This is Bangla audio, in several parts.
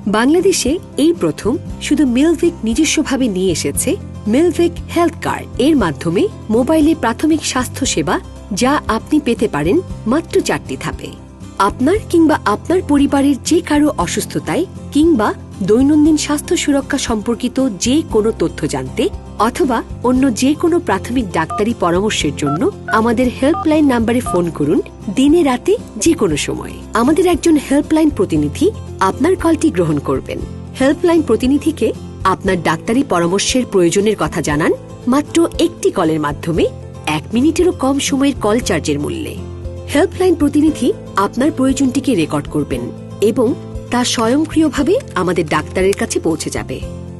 বাংলাদেশে এই প্রথম শুধু মিলভিক নিজস্বভাবে নিয়ে এসেছে মিলভিক হেলথ কার্ড। এর মাধ্যমে মোবাইলে প্রাথমিক স্বাস্থ্য সেবা যা আপনি পেতে পারেন মাত্র 4টি ধাপে। আপনার কিংবা আপনার পরিবারের যে কারো অসুস্থতায় কিংবা দৈনন্দিন স্বাস্থ্য সুরক্ষা সম্পর্কিত যে কোনো তথ্য জানতে অথবা অন্য যে কোনো প্রাথমিক ডাক্তারি পরামর্শের জন্য আমাদের হেল্পলাইন নম্বরে ফোন করুন, দিনে রাতে যে কোনো সময়। আমাদের একজন হেল্পলাইন প্রতিনিধি আপনার কলটি গ্রহণ করবেন। হেল্পলাইন প্রতিনিধিকে আপনার ডাক্তারি পরামর্শের প্রয়োজনের কথা জানান মাত্র একটি কলের মাধ্যমে 1 মিনিটেরও কম সময়ের কল চার্জের মূল্যে। হেল্পলাইন প্রতিনিধি আপনার প্রয়োজনটিকে রেকর্ড করবেন এবং তা স্বয়ংক্রিয়ভাবে আমাদের ডাক্তারের কাছে পৌঁছে যাবে।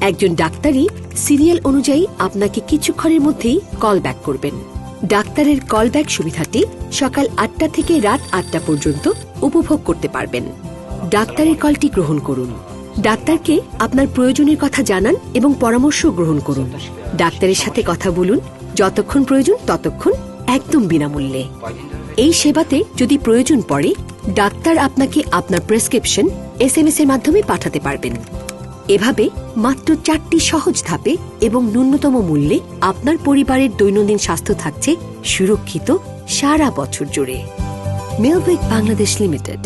একজন ডাক্তারই সিরিয়াল অনুযায়ী আপনাকে কিছুক্ষণের মধ্যেই কল ব্যাক করবেন। ডাক্তারের কল ব্যাক সুবিধাটি সকাল 8টা থেকে রাত 8টা পর্যন্ত উপভোগ করতে পারবেন। ডাক্তারের কলটি গ্রহণ করুন, ডাক্তারকে আপনার প্রয়োজনের কথা জানান এবং পরামর্শ গ্রহণ করুন। ডাক্তারের সাথে কথা বলুন, যতক্ষণ প্রয়োজন ততক্ষণ, একদম বিনামূল্যে। এই সেবাতে যদি প্রয়োজন পড়ে ডাক্তার আপনাকে আপনার প্রেসক্রিপশন SMS এর মাধ্যমে পাঠাতে পারবেন। এভাবে মাত্র 4টি সহজ ধাপে এবং ন্যূনতম মূল্যে আপনার পরিবারের দৈনন্দিন স্বাস্থ্য থাকছে সুরক্ষিত সারা বছর জুড়ে। Milvik Bangladesh limited.